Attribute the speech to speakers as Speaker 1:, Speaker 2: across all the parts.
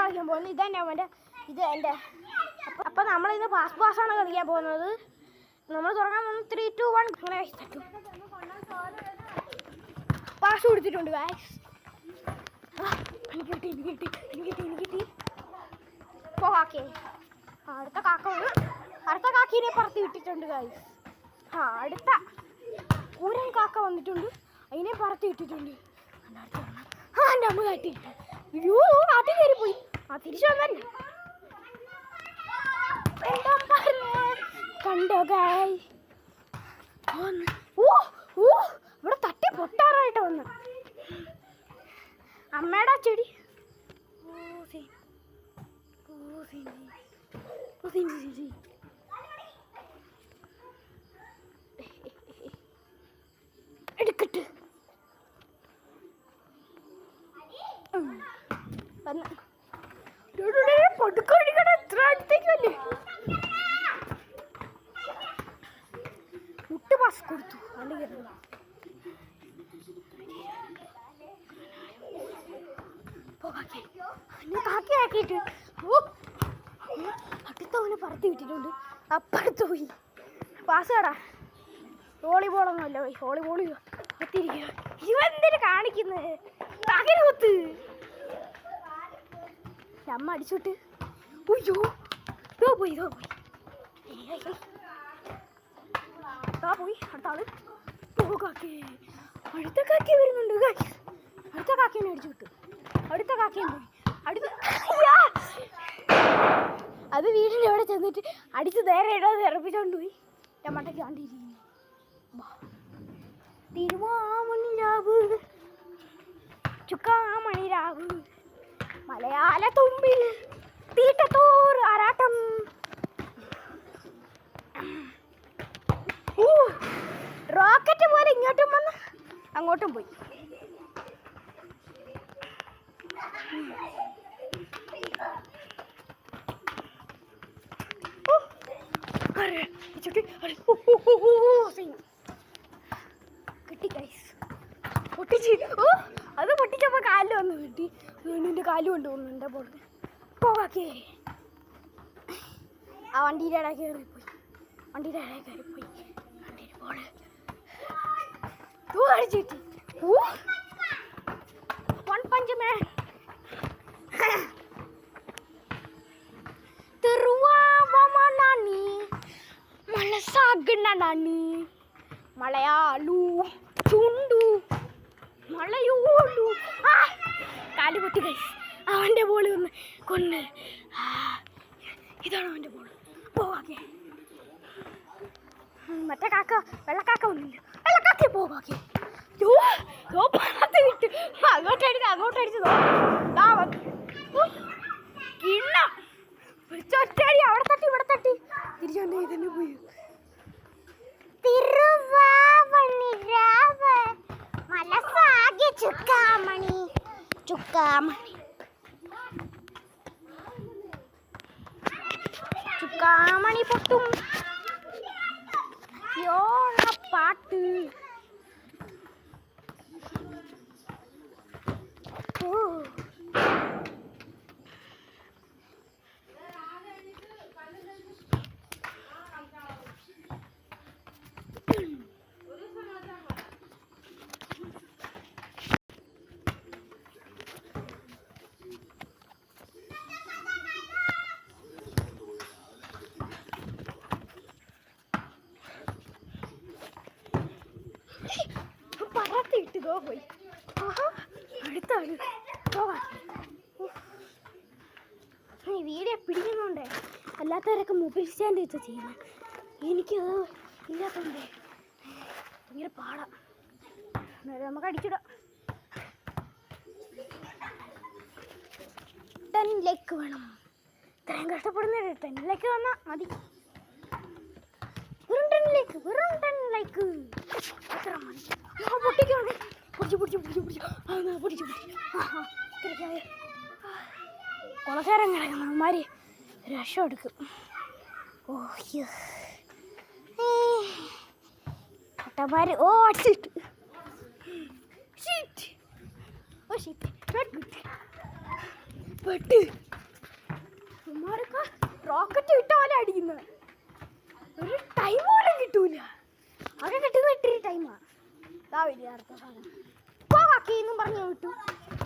Speaker 1: കളിക്കാൻ പോകുന്നത്. ഇതന്നെ അവൻ്റെ ഇത് എൻ്റെ. അപ്പം നമ്മളിന്ന് പാസ്സാണ് കളിക്കാൻ പോകുന്നത്. നമ്മൾ തുടങ്ങാൻ പോകുന്നത് 3, 2, 1 അങ്ങനെ തട്ടും. പാസ് കൊടുത്തിട്ടുണ്ട് ഗായ്സ്. എനിക്ക് കിട്ടി. കാക്കേ അടുത്ത കാക്കീനെ പറത്തി വിട്ടിട്ടുണ്ട് ഗായ്സ്. അടുത്ത ഊരൻ കാക്ക വന്നിട്ടുണ്ട്, അതിനെ പറത്തി വിട്ടിട്ടുണ്ട്. നമ്മൾ കാട്ടിയിട്ട് അയ്യോ കാട്ടി കയറി പോയി. തിരിച്ചു വന്നല്ലേ കണ്ടോ ഗായ്. ഇവിടെ തട്ടി പൊട്ടാറായിട്ട് വന്നു അമ്മയുടെ ചെടി. എടുക്കട്ട് പൊടുക്കടിക്കട എത്ര അടുത്തേക്കല്ലേ. മുട്ട് പാസ് കൊടുത്തു. കാക്കയാക്കിയിട്ട് അടുത്തവനെ പറത്തി വിട്ടിട്ടുണ്ട്. അപ്പുറത്ത് പോയി പാസ് കടാ. വോളിബോളൊന്നും അല്ല പോയി, വോളിബോൾ എത്തിയിരിക്കുക. ഇവന്തിന് കാണിക്കുന്നത് കാക്കിന് കുത്ത്. അമ്മ അടിച്ചോട്ട് അയ്യോ പോയി അടുത്ത ആള് കാക്കേ. അടുത്ത കാക്കി വരുന്നുണ്ട്. അടുത്ത കാക്കേനെ അടിച്ചു വിട്ടു. അടുത്ത കാക്കയും പോയി. അത് വീടിൻ്റെ അവിടെ ചെന്നിട്ട് അടിച്ച് നേരെ ഇടാതെ ഇറപ്പിച്ചോണ്ട് പോയി. ടമാട്ടയ്ക്ക് കണ്ടിരിക്കുന്നു. തിരുവാമണിരാവ് ചുക്കാമണിരാവ് മലയാള തുമ്പിൽ തീട്ടത്തോർ ആരാട്ടം. റോക്കറ്റ് പോലെ ഇങ്ങോട്ടും വന്ന് അങ്ങോട്ടും പോയി. കിട്ടി ഗൈസ്. പൊട്ടിച്ച് അത് പൊട്ടിച്ചപ്പോൾ കാലിൽ വന്ന് കിട്ടി. വീണിൻ്റെ കാല് കൊണ്ടുപോകുന്നു എൻ്റെ ബോൾ. പോകാക്കേ ആ വണ്ടിയുടെ ഇടയിൽ കയറിപ്പോയി. വണ്ടിയുടെ ബോള് അടിച്ചിട്ട് വൺ പഞ്ച് മാൻ. മലയാളു ചുണ്ടു മലയോളു കാല് പൊട്ടി ഗൈസ്. അവൻ്റെ ബോള് വന്ന് കൊന്ന്. ഇതാണ് അവൻ്റെ ബോള്. പോകാക്കെ മറ്റേ കാക്ക വെള്ളക്കാക്ക ഒന്നുമില്ല. വെള്ളക്കാക്ക പോകാക്കെ വിട്ട് അങ്ങോട്ടടിച്ച് കിണ്ണം ഒറ്റടി അവിടെ തട്ടി ഇവിടെ തട്ടി തിരിച്ചോണ്ട് തന്നെ പോയി. ചുക്കാമണി പൊട്ടും പാട്ട്. പറത്തിട്ട് പോയി. അടുത്താണ് ഈ വീഡിയോ പിടിക്കുന്നുണ്ടേ. അല്ലാത്തവരൊക്കെ മൊബൈൽ സ്റ്റാൻഡ് വെച്ച് ചെയ്യുന്നത്. എനിക്കത് ഇല്ലാത്തതുകൊണ്ടേ ഭയങ്കര പാടാം. നമുക്ക് അടിച്ചിടാം. 10 ലൈക്ക് വേണം. ഇത്രയും കഷ്ടപ്പെടുന്നത് 10 ലൈക്ക് വന്നാൽ മതി. വെറും 10 ലൈക്ക് അത്ര മതി. പൊട്ടിക്കാണ് പൊടിച്ചു കുളക്കാരൻ കിടക്കുന്ന അവന്മാര് രക്ഷ എടുക്കും. കട്ടന്മാര് അടിച്ചിട്ട് പെട്ട് ഉമ്മാരൊക്കെ റോക്കറ്റ് വിട്ട പോലെ അടിക്കുന്നത്. ഒരു ടൈം പോലും കിട്ടൂല. അവിടെ കിട്ടുന്ന ഇട്ടിരി ടൈമാണ്. ഇതാ വലിയ അടുത്ത സാധനം ഇപ്പൊ കാക്കയെന്നും പറഞ്ഞു വിട്ടു.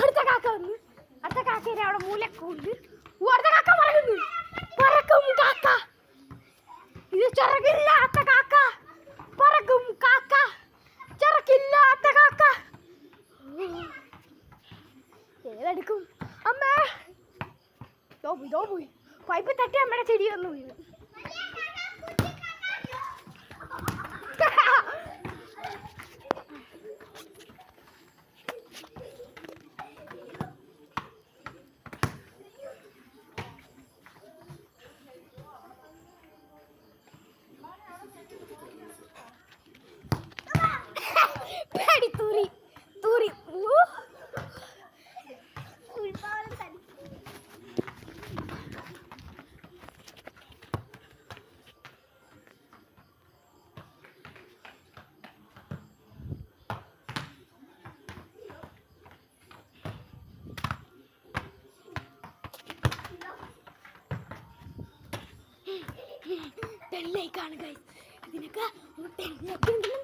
Speaker 1: അടുത്ത കാക്ക വന്നു. അടുത്ത കാക്കേനെ അവിടെ മൂലക്കൊണ്ട് അടുത്ത കാക്ക പറയുന്നു. പറക്കും കാക്ക, ഇത് ചിറകില്ലാത്ത കാക്ക. പറക്കും കാക്ക, ചിറകില്ലാത്ത കാക്ക. ഏതെടുക്കും അമ്മേ? ദോ പോയി പൈപ്പ് തട്ടി അമ്മയുടെ ചെടി വന്നു വീണു. തൂരി ാണ് ഗൈസ്. ഇതിനൊക്കെ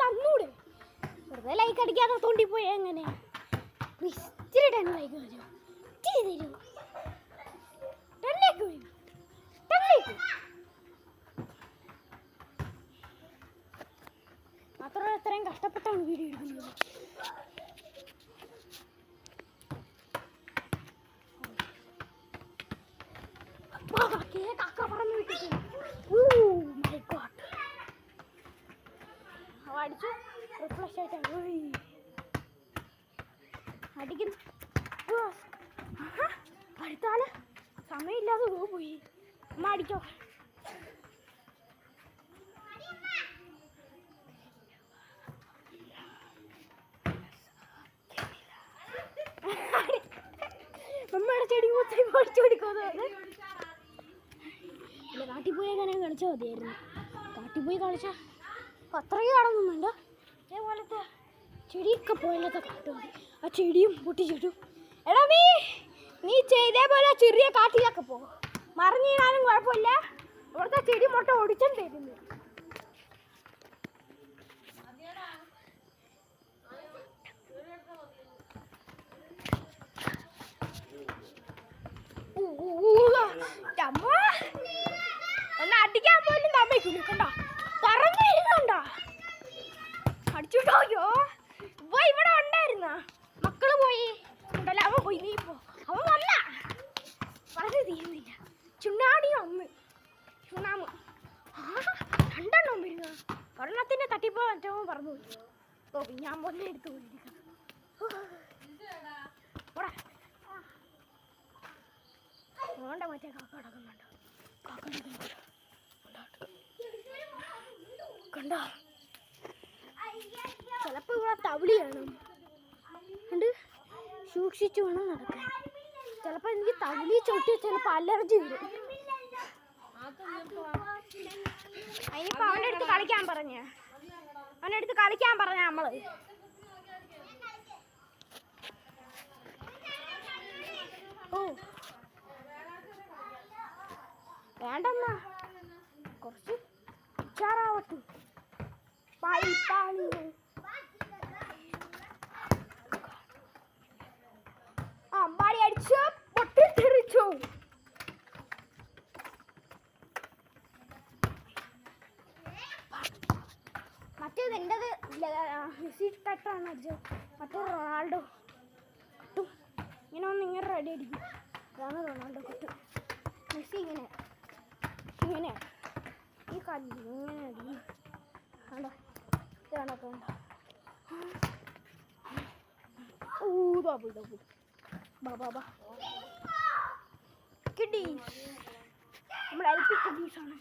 Speaker 1: തന്നൂടെ? വെറുതെ ലൈക്ക് അടിക്കാതെ തോണ്ടി പോയാ എങ്ങനെ? ഇച്ചിരി 10 ലൈക്ക് വരുമോ? ഇച്ചിരി തരുമോ? 10 ലൈക്ക് വരുമോ? 10 ലൈക്ക് മാത്രമല്ല ഇത്രയും കഷ്ടപ്പെട്ടാണ് വീഡിയോ എടുക്കുന്നത്. കാക്ക പറഞ്ഞു വിട്ടിട്ട് അടിച്ചു റിഫ്ലഷ് ആയിട്ടാണ് അടിക്കുന്നു. അടുത്താല് സമയമില്ലാതെ പോയി. അമ്മ അടിക്കോ? അമ്മയുടെ ചെടി മൊത്തം പഠിച്ചു കൊടുക്കുന്നത്. ഇല്ല, കാട്ടിൽ പോയി എങ്ങനെ കളിച്ചാൽ മതിയായിരുന്നു. കാട്ടിൽ പോയി കളിച്ചാൽ അത്രയും കാണൊന്നും വേണ്ട. ഇതേപോലത്തെ ചെടിയൊക്കെ പോലത്തെ കാട്ടു മതി. ആ ചെടിയും പൊട്ടിച്ചിട്ടും എടാ നീ ഇതേപോലെ ചെറിയ കാട്ടിലൊക്കെ പോകും. മറിഞ്ഞീനാലും കുഴപ്പമില്ല. അവിടുത്തെ ചെടി മൊട്ട ഒടിച്ചും തരുന്നു. ഒന്ന് അടിക്കാൻ പോലും തമ്മയ്ക്കുന്നു. കണ്ടോ പറഞ്ഞിരുന്നുണ്ടോ? അടിച്ചുണ്ടോയോ? ഇപ്പൊ ഇവിടെ ഉണ്ടായിരുന്ന മക്കള് പോയി ഉണ്ടല്ലോ. അവൻ പോയി, നീ പോ. അവൻ വന്ന പറഞ്ഞു തീരുന്നില്ല. ചുണ്ണാടി വന്ന് ചുണ്ണാമ് 2 വരുന്ന ഒരെണ്ണത്തിന്റെ തട്ടിപ്പോ മറ്റോ പറഞ്ഞു പോയി. ഓ ഞാൻ പൊന്നെ എടുത്ത് പോയിരിക്കണം. ഓണ്ട മറ്റേ കാക്ക അടക്കുന്നുണ്ടോ? കണ്ടോ? ചിലപ്പോൾ ഇവിടെ തവിളി വേണം. ഉണ്ട് സൂക്ഷിച്ചു വേണം നടക്കാൻ. ചിലപ്പോൾ എനിക്ക് തവിളി ചവിട്ടി ചിലപ്പോൾ അലർജി വരും. അതിനിപ്പോൾ അവൻ്റെ അടുത്ത് കളിക്കാൻ പറഞ്ഞ നമ്മള് ഓ വേണ്ടമ്മ, കുറച്ച് ഉച്ചാറാവട്ടെ. അമ്പാടി അടിച്ചു പൊട്ടിത്തെറിച്ചു. മറ്റേത് എൻ്റെത് മെസ്സി കട്ടാണ് അടിച്ചത്. മറ്റേ റൊണാൾഡോ കിട്ടും. ഇങ്ങനെ ഒന്ന് ഇങ്ങനെ റെഡി അടിക്കും. അതാണ് റൊണാൾഡോ കിട്ടും. മെസ്സി ഇങ്ങനെ ഈ കല്ല് ഇങ്ങനെ അടിക്കും. കണ്ടോ? ഇതാണൊക്കെ ഉണ്ടോ? ബാ കിഡി നമ്മുടെ LP കിഡീസാണ്.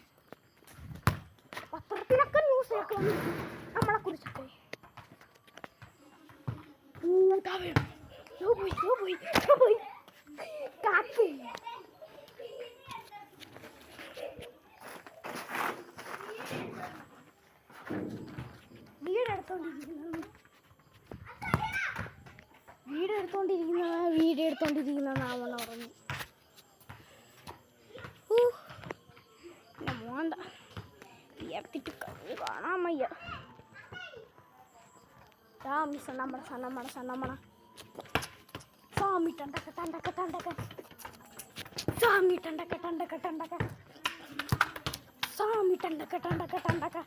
Speaker 1: പത്രത്തിലൊക്കെ ന്യൂസ് കേൾക്കണം നമ്മളെ കുറിച്ചൊക്കെ. പോയി കാറ്റ്. വീഡിയോ എടുത്തോണ്ടിരിക്കുന്ന നാവണ പറഞ്ഞു. വേണ്ട, എടുത്തിട്ട് കാണാൻ വയ്യ. സാമി സണ്ണമ്മണ സണ്ണമ്മണ സണ്ണമ്മണ സാമി ടണ്ടക്ക ടണ്ടക്ക ടണ്ടക്ക സാമി ടണ്ടക്ക ടണ്ടക്ക ടണ്ടക്ക സാമി ടണ്ടക്ക ടണ്ടക്ക ടണ്ടക്ക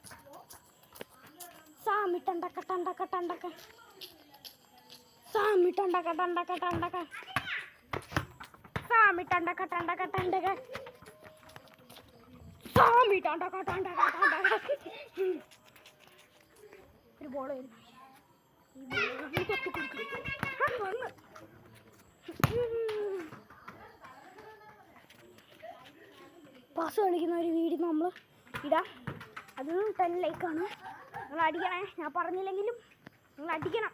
Speaker 1: സാമി ടണ്ടക്ക ടണ്ടക്ക ടണ്ടക്ക സാമി ടണ്ടക്ക ടണ്ടക്ക ടണ്ടക്ക സാമി ടണ്ടക്ക ടണ്ടക്ക ടണ്ടക്ക സാമി ടണ്ടക്ക ടണ്ടക്ക ടണ്ടക്ക. ഒരു ബോൾ വരുന്നു. പാസ് കളിക്കുന്ന ഒരു വീഡിയോ നമ്മൾ ഇടാം. അതിനും 10 ലൈക്കാണ്. നിങ്ങൾ അടിക്കണേ, ഞാൻ പറഞ്ഞില്ലെങ്കിലും നിങ്ങൾ അടിക്കണം.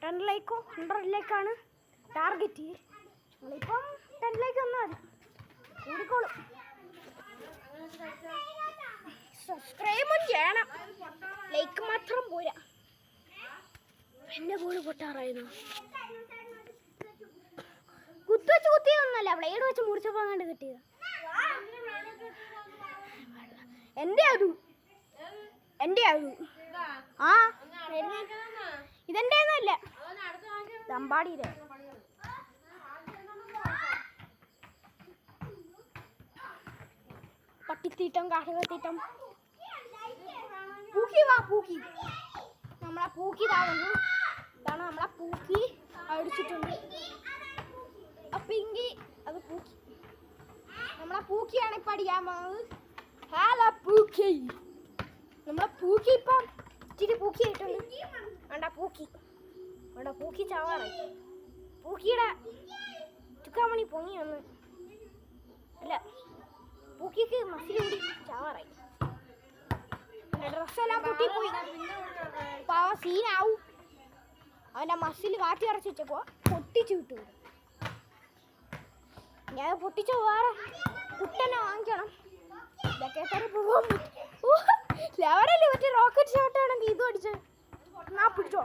Speaker 1: 10 ലൈക്കോ 100 ലൈക്കാണ് ടാർഗറ്റ്. നിങ്ങളിപ്പം 10 ലൈക്ക് വന്നാൽ മതി, കൂടിക്കോളും. സബ്സ്ക്രൈബും ചെയ്യണം, ലൈക്ക് മാത്രം പോരാ. എൻ്റെ ബോള് പൊട്ടാറായിരുന്നു. കുത്തുവെച്ച് കുത്തിയൊന്നുമല്ല, ബ്ലേഡ് വെച്ച് മുറിച്ചപ്പോൾ അങ്ങോട്ട് കിട്ടിയത്. എൻ്റെ അത് ആ ഇതെന്റെയൊന്നുമല്ല, തമ്പാടിയിലെ. പട്ടിത്തീറ്റം, കാട്ടുകത്തീറ്റം. പൂക്കി വാ, പൂക്കി. നമ്മളെ പൂക്കി താവുന്നു. ഇതാണ് നമ്മളെ പൂക്കി അടിച്ചിട്ടുണ്ട്. പിങ്കി അത് പൂക്കി. നമ്മളെ പൂക്കിയാണ് ഇപ്പം അടിക്കാൻ പോകുന്നത്. ഹലോ പൂക്കി. നമ്മളെ പൂക്കി ഇപ്പം ഇച്ചിരി പൂക്കി ആയിട്ടുണ്ട്. വേണ്ട പൂക്കി, വേണ്ട പൂക്കി ചാവാറായി. പൂക്കിയുടെ ചുക്കാമണി പൊങ്ങി വന്ന്, അല്ല പൂക്കിക്ക് മസിൽ കൂടി ചാവാറായി. ഡ്രസ്സെല്ലാം പൊട്ടിപ്പോയി. പാവ സീനാവും. അവൻ്റെ മസിൽ കാറ്റി അടച്ച് വെച്ചപ്പോൾ പൊട്ടിച്ചു വിട്ടു. ഞാൻ പൊട്ടിച്ച വേറെ കുട്ടനെ വാങ്ങിക്കണം. ഇതൊക്കെ പോകാൻ പറ്റും. ലെവറല്ലേ മറ്റേ റോക്കറ്റ് ഷോട്ടാണെങ്കിൽ ഇതും അടിച്ച്. ഞാൻ പിടിച്ചോ.